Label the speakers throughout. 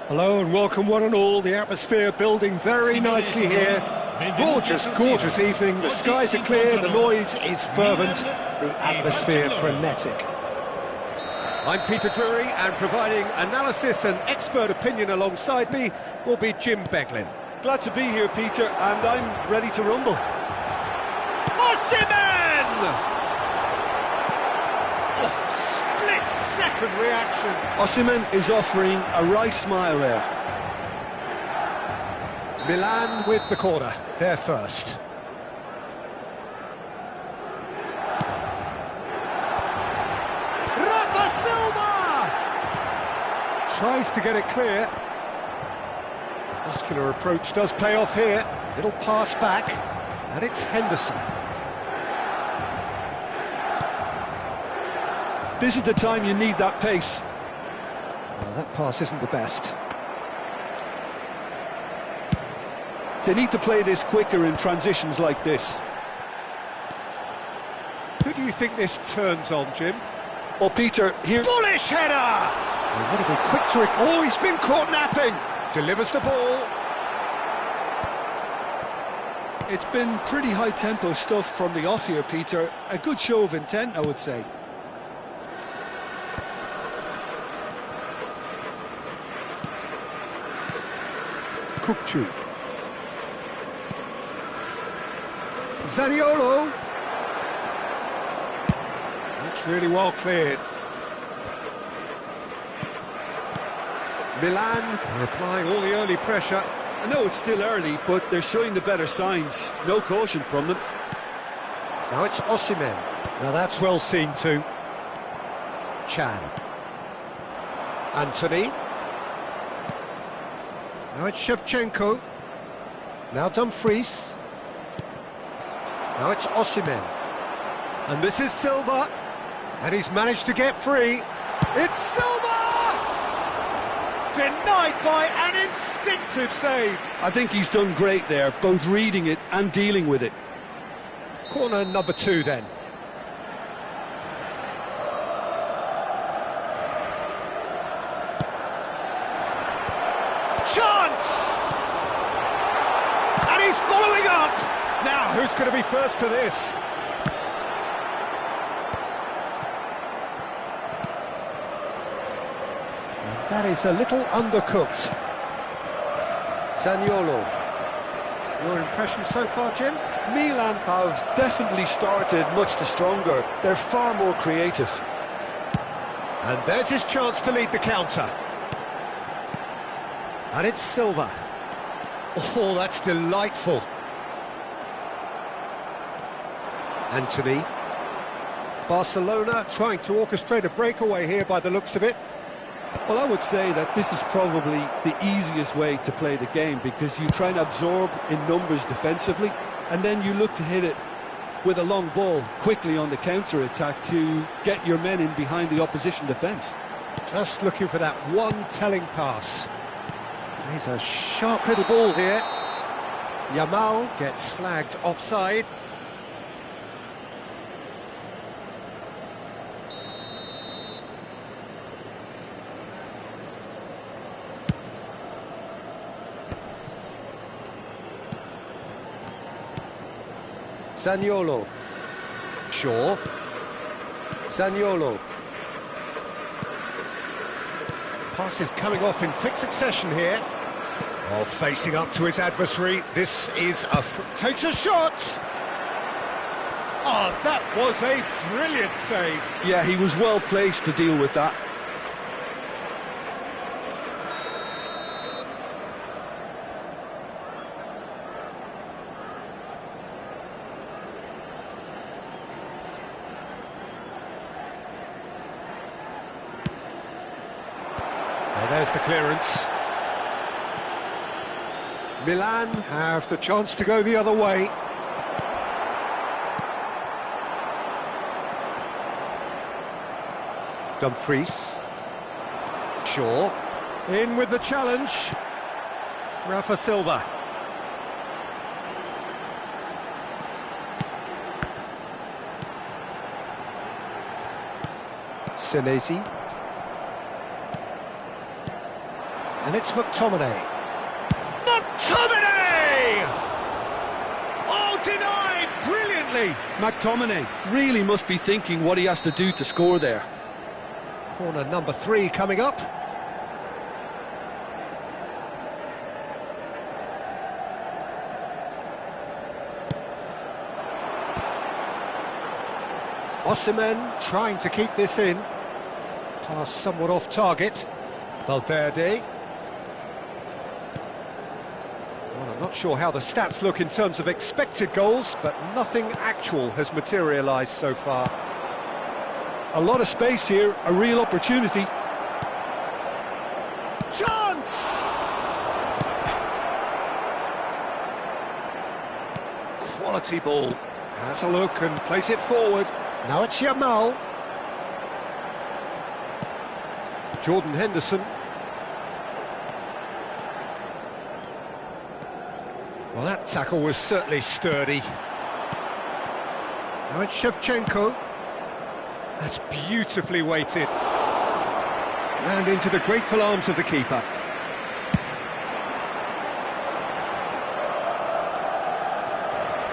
Speaker 1: Hello and welcome one and all. The atmosphere building very nicely here. Gorgeous, gorgeous evening. The skies are clear, the noise is fervent, the atmosphere frenetic. I'm Peter Drury, and providing analysis and expert opinion alongside me will be Jim Beglin.
Speaker 2: Glad to be here, Peter, and I'm ready to rumble.
Speaker 1: Osimhen! Split-second reaction.
Speaker 2: Osimhen is offering a right smile there.
Speaker 1: Milan with the corner, they're first. Rafa Silva! Tries to get it clear. Muscular approach does pay off here. Little pass back, and it's Henderson.
Speaker 2: This is the time you need that pace.
Speaker 1: Well, that pass isn't the best.
Speaker 2: They need to play this quicker in transitions like this.
Speaker 1: Who do you think this turns on, Jim?
Speaker 2: Well, Peter, here...
Speaker 1: Bullish header! They want to be quick to it. Oh, he's been caught napping! Delivers the ball.
Speaker 2: It's been pretty high-tempo stuff from the off here, Peter. A good show of intent, I would say.
Speaker 1: Kukçu. Zaniolo. That's really well cleared. Milan are applying all the early pressure.
Speaker 2: I know it's still early, but they're showing the better signs. No caution from them.
Speaker 1: Now it's Osimhen. Now that's well seen too. Chan. Anthony. Now it's Shevchenko. Now Dumfries. Now it's Osimhen. And this is Silva. And he's managed to get free. It's Silva! Denied by an instinctive save.
Speaker 2: I think he's done great there, both reading it and dealing with it.
Speaker 1: Corner number 2 then. Chance! And he's following up! Now, who's going to be first to this? And that is a little undercooked. Zaniolo. Your impression so far, Jim?
Speaker 2: Milan have definitely started much the stronger. They're far more creative.
Speaker 1: And there's his chance to lead the counter. And it's Silva. Oh, that's delightful. Anthony. Barcelona trying to orchestrate a breakaway here by the looks of it.
Speaker 2: Well, I would say that this is probably the easiest way to play the game, because you try and absorb in numbers defensively, and then you look to hit it with a long ball quickly on the counter-attack to get your men in behind the opposition defence.
Speaker 1: Just looking for that one telling pass. There's a sharp little ball here. Yamal gets flagged offside. Zaniolo. Shaw. Zaniolo. Pass is coming off in quick succession here. Oh, facing up to his adversary. This is takes a shot. Oh, that was a brilliant save.
Speaker 2: Yeah, he was well placed to deal with that.
Speaker 1: There's the clearance. Milan have the chance to go the other way. Dumfries. Shaw. In with the challenge. Rafa Silva. Senesi. And it's McTominay. McTominay! Oh, denied brilliantly.
Speaker 2: McTominay really must be thinking what he has to do to score there.
Speaker 1: Corner number 3 coming up. Osimhen trying to keep this in. Pass somewhat off target. Valverde. Well, I'm not sure how the stats look in terms of expected goals, but nothing actual has materialised so far.
Speaker 2: A lot of space here, a real opportunity.
Speaker 1: Chance! Quality ball. Has a look and plays it forward. Now it's Yamal. Jordan Henderson. Well, that tackle was certainly sturdy. Now it's Shevchenko. That's beautifully weighted. And into the grateful arms of the keeper.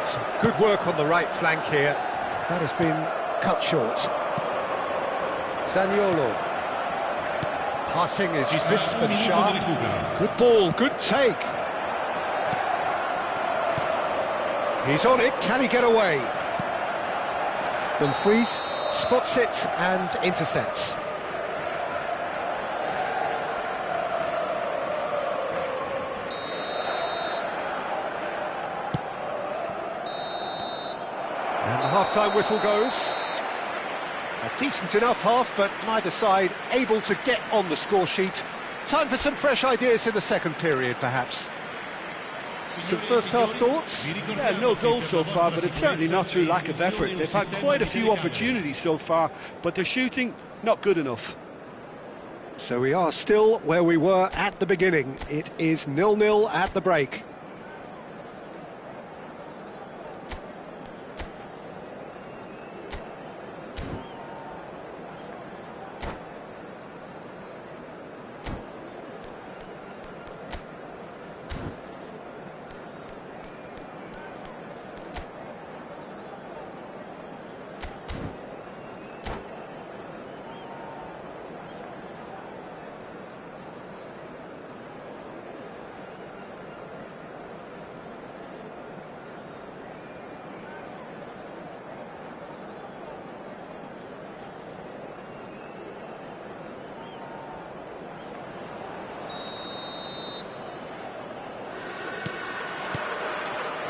Speaker 1: Some good work on the right flank here. That has been cut short. Zaniolo. Passing is crisp and sharp. Good ball, good take. He's on it, can he get away? Dumfries spots it and intercepts. And the half-time whistle goes. A decent enough half, but neither side able to get on the score sheet. Time for some fresh ideas in the second period, perhaps. Some first-half thoughts?
Speaker 3: Yeah, no goals so far, but it's certainly not through lack of effort. They've had quite a few opportunities so far, but their shooting, not good enough.
Speaker 1: So we are still where we were at the beginning. It is 0-0 at the break.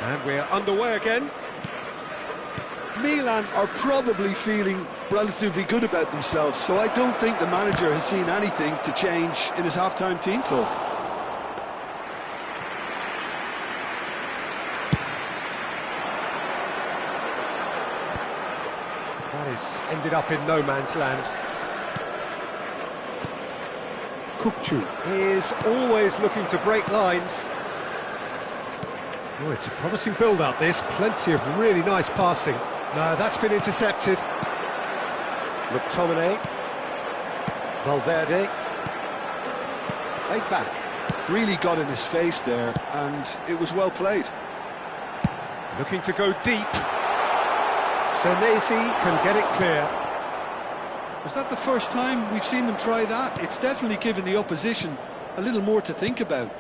Speaker 1: And we're underway again.
Speaker 2: Milan are probably feeling relatively good about themselves, so I don't think the manager has seen anything to change in his half-time team talk.
Speaker 1: That has ended up in no man's land. Kukçu is always looking to break lines. Oh, it's a promising build-up, this. Plenty of really nice passing. No, that's been intercepted. McTominay. Valverde. Played back.
Speaker 2: Really got in his face there, and it was well played.
Speaker 1: Looking to go deep. Senesi can get it clear.
Speaker 2: Was that the first time we've seen them try that? It's definitely given the opposition a little more to think about.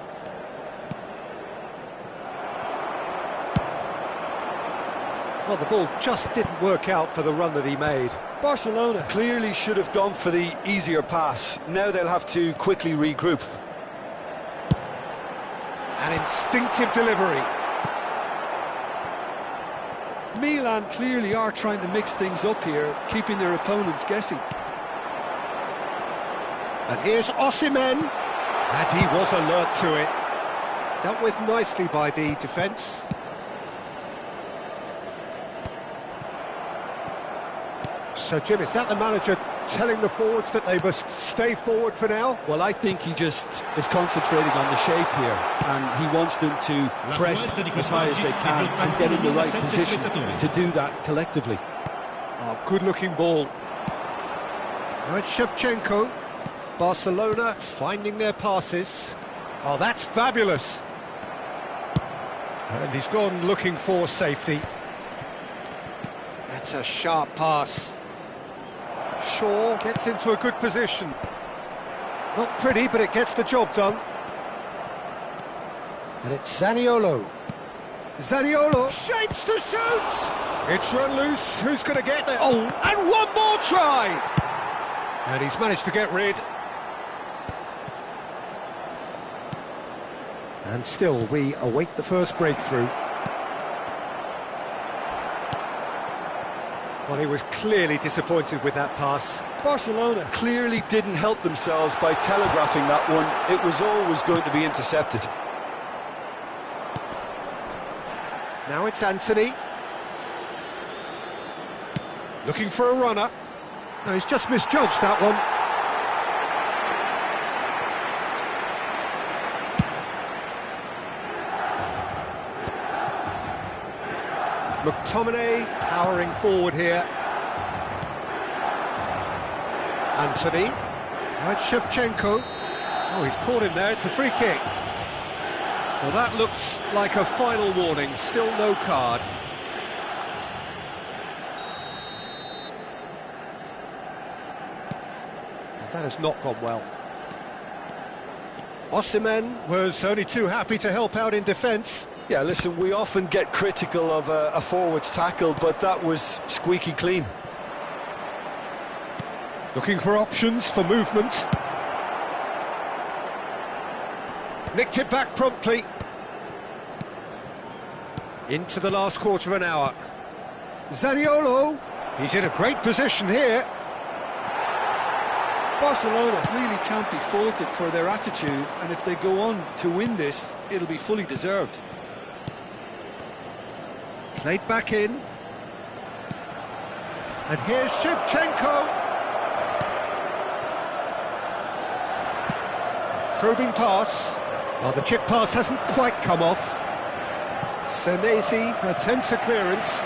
Speaker 1: Well, the ball just didn't work out for the run that he made.
Speaker 2: Barcelona clearly should have gone for the easier pass. Now they'll have to quickly regroup.
Speaker 1: An instinctive delivery.
Speaker 2: Milan clearly are trying to mix things up here, keeping their opponents guessing.
Speaker 1: And here's Osimhen. And he was alert to it. Dealt with nicely by the defence. So, Jim, is that the manager telling the forwards that they must stay forward for now?
Speaker 2: Well, I think he just is concentrating on the shape here, and he wants them to press as high as they can and get in the right position to do that collectively.
Speaker 1: Oh, good-looking ball. Now it's Shevchenko. Barcelona finding their passes. Oh, that's fabulous. And he's gone looking for safety. That's a sharp pass. Shaw gets into a good position. Not pretty, but it gets the job done. And it's Zaniolo. Zaniolo shapes to shoot! It's run loose, who's going to get there? Oh, and one more try! And he's managed to get rid. And still, we await the first breakthrough. Well, he was clearly disappointed with that pass.
Speaker 2: Barcelona clearly didn't help themselves by telegraphing that one. It was always going to be intercepted.
Speaker 1: Now it's Anthony. Looking for a runner. No, he's just misjudged that one. McTominay powering forward here. Anthony. Now it's Shevchenko. Oh, he's caught him there. It's a free kick. Well, that looks like a final warning. Still no card. That has not gone well. Osimhen was only too happy to help out in defence.
Speaker 2: Yeah, listen, we often get critical of a forward's tackle, but that was squeaky clean.
Speaker 1: Looking for options for movement. Nicked it back promptly. Into the last quarter of an hour. Zaniolo. He's in a great position here.
Speaker 2: Barcelona really can't be faulted for their attitude, and if they go on to win this, it'll be fully deserved.
Speaker 1: Played back in. And here's Shevchenko. Probing pass. Well, the chip pass hasn't quite come off. Senesi attempts a clearance.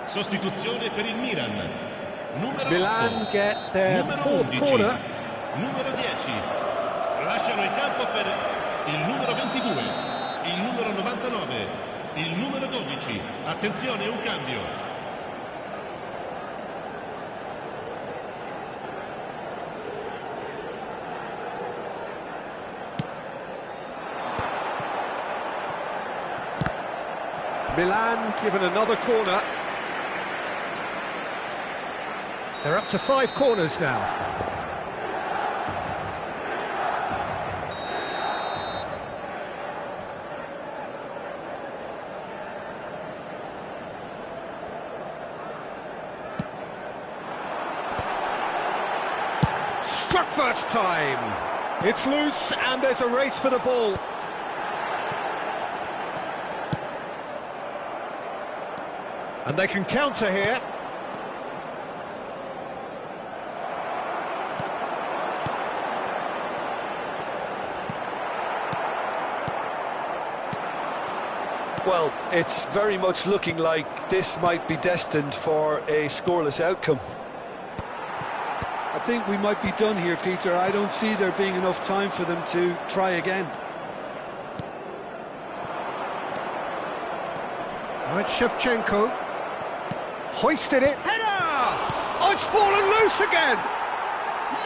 Speaker 4: Sostituzione per il Milan.
Speaker 1: Milan get their fourth corner.
Speaker 4: Numero 10. Lasciano il campo per il numero 22, il numero 99, il numero 12. Attenzione, un cambio.
Speaker 1: Milan given another corner. They're up to 5 corners now. Struck first time. It's loose and there's a race for the ball. And they can counter here.
Speaker 2: Well, it's very much looking like this might be destined for a scoreless outcome. I think we might be done here, Peter. I don't see there being enough time for them to try again.
Speaker 1: Right, Shevchenko. Hoisted it. Header! Oh, it's fallen loose again!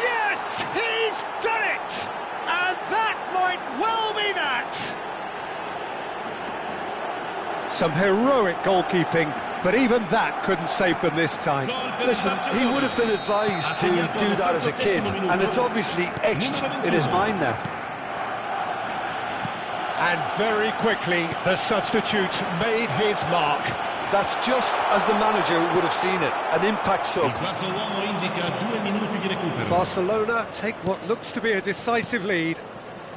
Speaker 1: Yes, he's done it! And that might well be that! Some heroic goalkeeping, but even that couldn't save them this time.
Speaker 2: Listen, he would have been advised to do that as a kid, and it's obviously etched in his mind now.
Speaker 1: And very quickly, the substitute made his mark.
Speaker 2: That's just as the manager would have seen it, an impact sub.
Speaker 1: Barcelona take what looks to be a decisive lead.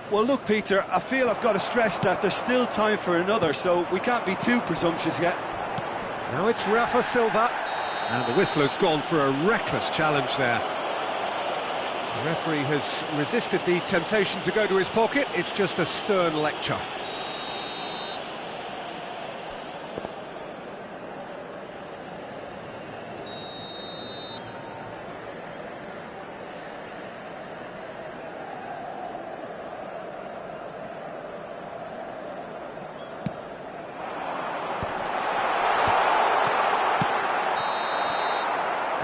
Speaker 2: Well, look, Peter, I feel I've got to stress that there's still time for another, so we can't be too presumptuous yet.
Speaker 1: Now it's Rafa Silva, and the whistle has gone for a reckless challenge there. The referee has resisted the temptation to go to his pocket. It's just a stern lecture.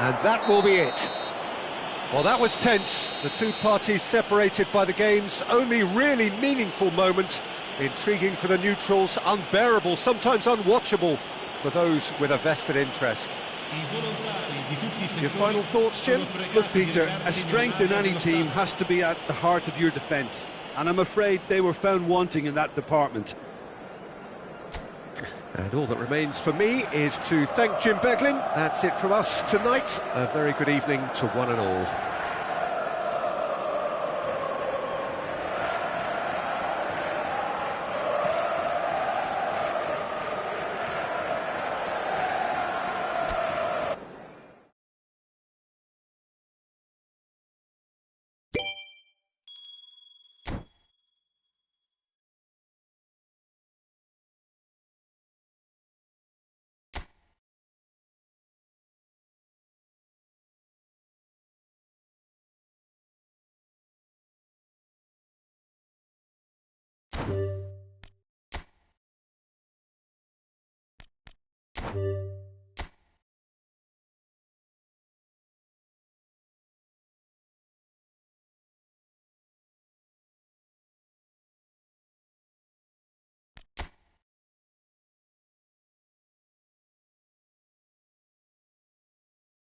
Speaker 1: And that will be it. Well, that was tense. The two parties separated by the game's only really meaningful moment. Intriguing for the neutrals, unbearable, sometimes unwatchable for those with a vested interest. Your final thoughts, Jim?
Speaker 2: Look, Peter, a strength in any team has to be at the heart of your defence, and I'm afraid they were found wanting in that department.
Speaker 1: And all that remains for me is to thank Jim Beglin. That's it from us tonight. A very good evening to one and all.